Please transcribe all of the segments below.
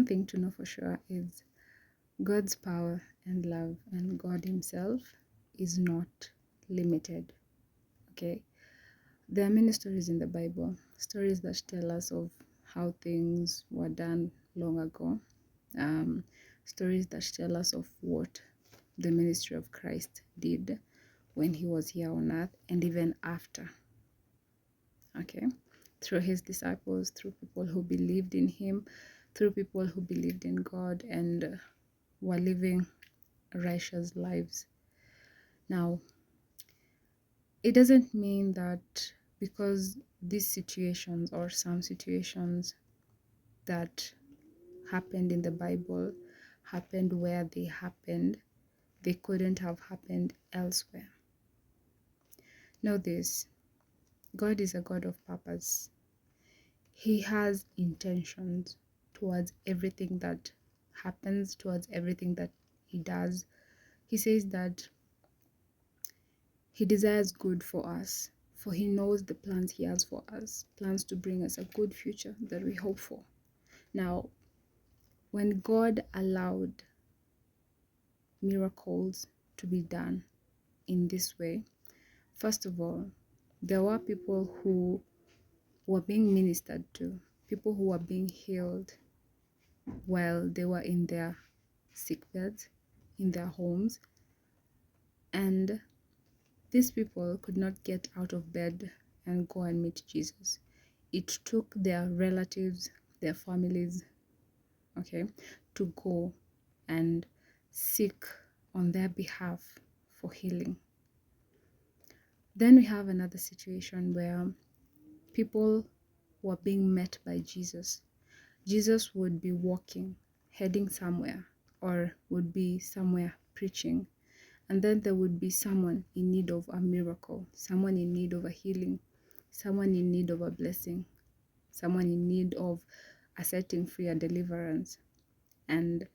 one thing to know for sure is God's power and love and God Himself is not limited. Okay? There are many stories in the Bible, stories that tell us of how things were done long ago, stories that tell us of what the ministry of Christ did when He was here on earth and even after. Okay? Through His disciples, through people who believed in Him, through people who believed in God and were living righteous lives. Now, it doesn't mean that because these situations or some situations that happened in the Bible happened where they happened, they couldn't have happened elsewhere. Know this, God is a God of purpose. He has intentions towards everything that happens, towards everything that He does. He says that He desires good for us, for He knows the plans He has for us, plans to bring us a good future that we hope for. Now, when God allowed miracles to be done in this way, first of all, there were people who were being ministered to, people who were being healed while they were in their sick beds, in their homes, and these people could not get out of bed and go and meet Jesus. It took their relatives, their families, okay, to go and seek on their behalf for healing. Then we have another situation where people were being met by Jesus. Jesus would be walking, heading somewhere, or would be somewhere preaching. And then there would be someone in need of a miracle, someone in need of a healing, someone in need of a blessing, someone in need of a setting free, a deliverance. And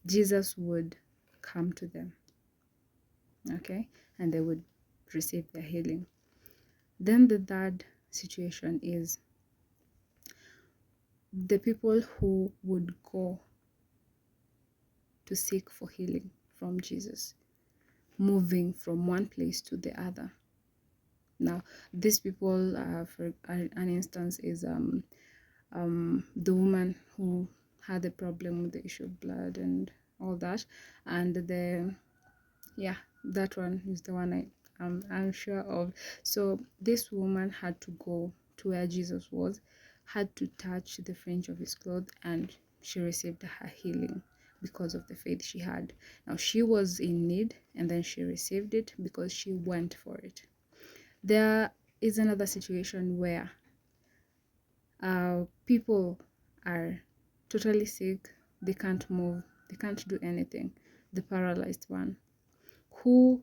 Jesus would come to them, okay? And they would receive their healing. Then the third situation is the people who would go to seek for healing from Jesus, moving from one place to the other. Now, these people, for an instance, is the woman who had a problem with the issue of blood and all that, and that one is the one I'm sure of. So this woman had to go to where Jesus was, had to touch the fringe of His clothes, and she received her healing because of the faith she had. Now, she was in need, and then she received it because she went for it. There is another situation where people are totally sick, they can't move, they can't do anything. The paralyzed one who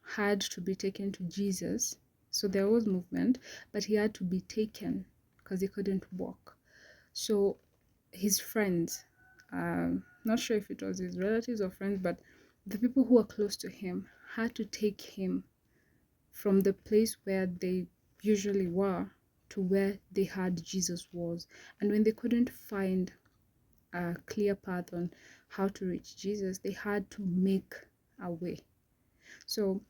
had to be taken to Jesus. So there was movement, but he had to be taken because he couldn't walk. So his friends, not sure if it was his relatives or friends, but the people who were close to him had to take him from the place where they usually were to where they had Jesus was. And when they couldn't find a clear path on how to reach Jesus, they had to make a way. So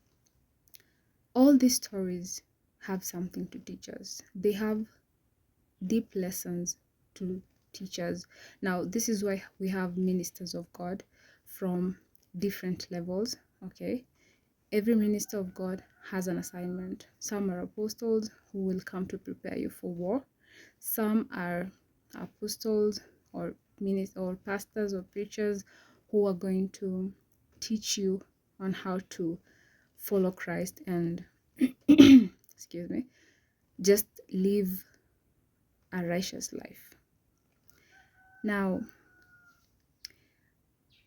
all these stories have something to teach us. They have deep lessons to teach us. Now, this is why we have ministers of God from different levels, okay? Every minister of God has an assignment. Some are apostles who will come to prepare you for war. Some are apostles or ministers or pastors or preachers who are going to teach you on how to follow Christ and excuse me, just live a righteous life. Now,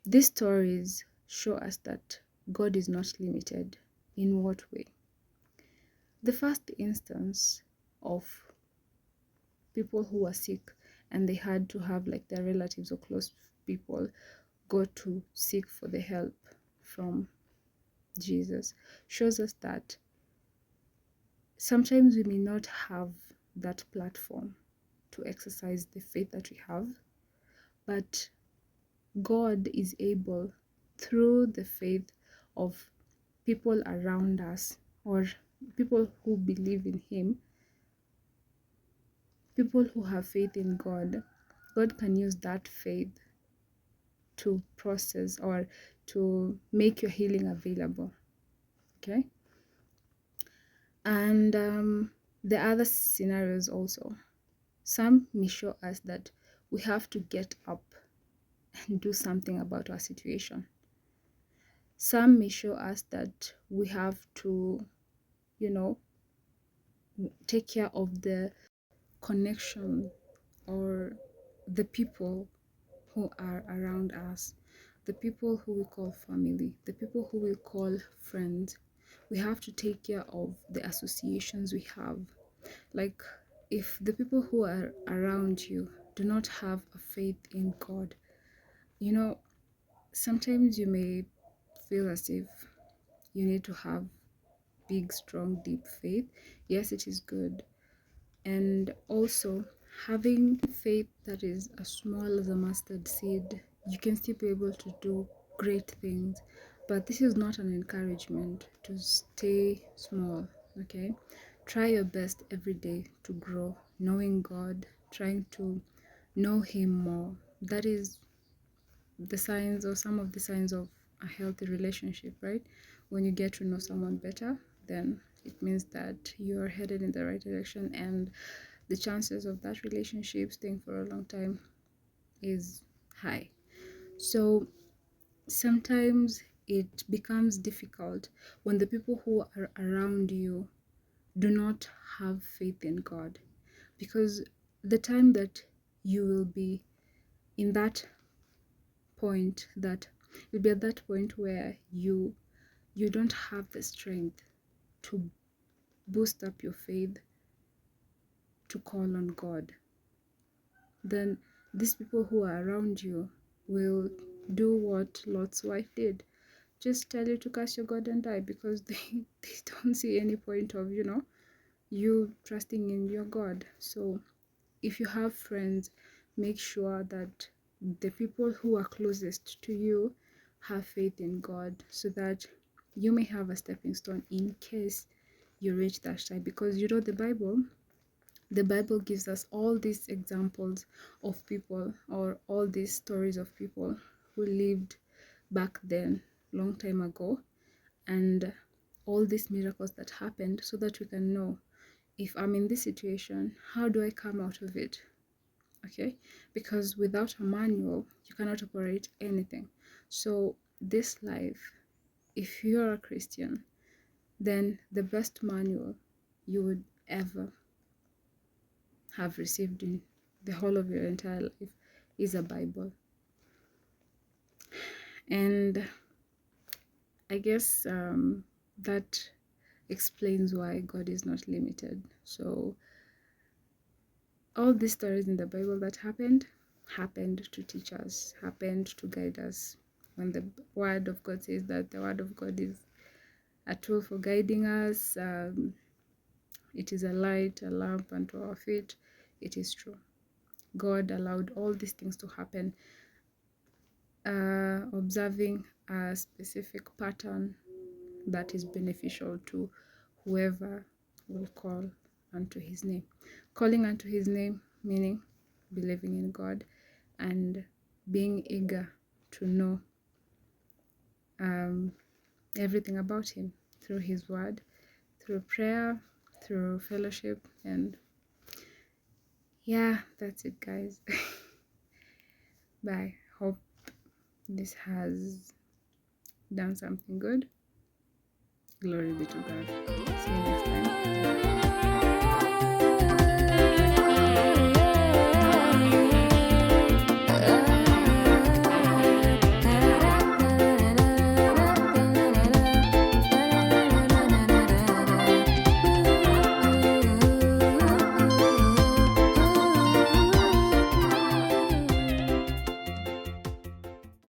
these stories show us that God is not limited. In what way? The first instance of people who were sick and they had to have like their relatives or close people go to seek for the help from Jesus shows us that sometimes we may not have that platform to exercise the faith that we have, But God is able, through the faith of people around us, or people who believe in Him, people who have faith in God, God can use that faith to process or to make your healing available. Okay? And the other scenarios also. Some may show us that we have to get up and do something about our situation. Some may show us that we have to, take care of the connection or the people who are around us, the people who we call family, the people who we call friends. We have to take care of the associations we have. Like, if the people who are around you do not have a faith in God, sometimes you may feel as if you need to have big, strong, deep faith. Yes, it is good. And also, having faith that is as small as a mustard seed, you can still be able to do great things. But this is not an encouragement to stay small, okay? Try your best every day to grow, knowing God, trying to know Him more. That is the signs, or some of the signs, of a healthy relationship, right? When you get to know someone better, then it means that you're headed in the right direction, and the chances of that relationship staying for a long time is high. So sometimes it becomes difficult when the people who are around you do not have faith in God, because the time that you will be in that point, that you'll be at that point where you don't have the strength to boost up your faith, to call on God, then these people who are around you will do what Lot's wife did. Just tell you to curse your God and die, because they don't see any point of, you trusting in your God. So if you have friends, make sure that the people who are closest to you have faith in God, so that you may have a stepping stone in case you reach that side. Because the Bible gives us all these examples of people, or all these stories of people who lived back then, long time ago, and all these miracles that happened, so that we can know, if I'm in this situation, how do I come out of it? Okay? Because without a manual, you cannot operate anything. So this life, if you're a Christian, then the best manual you would ever have received in the whole of your entire life is a Bible. And I guess that explains why God is not limited. So all these stories in the Bible that happened to teach us, happened to guide us. When the Word of God says that the Word of God is a tool for guiding us, it is a light, a lamp unto our feet, it is true. God allowed all these things to happen, observing a specific pattern that is beneficial to whoever will call unto His name. Calling unto His name meaning believing in God and being eager to know everything about Him through His Word, through prayer, through fellowship. And yeah, that's it, guys. Bye. Hope this has done something good. Glory be to God. See you next time.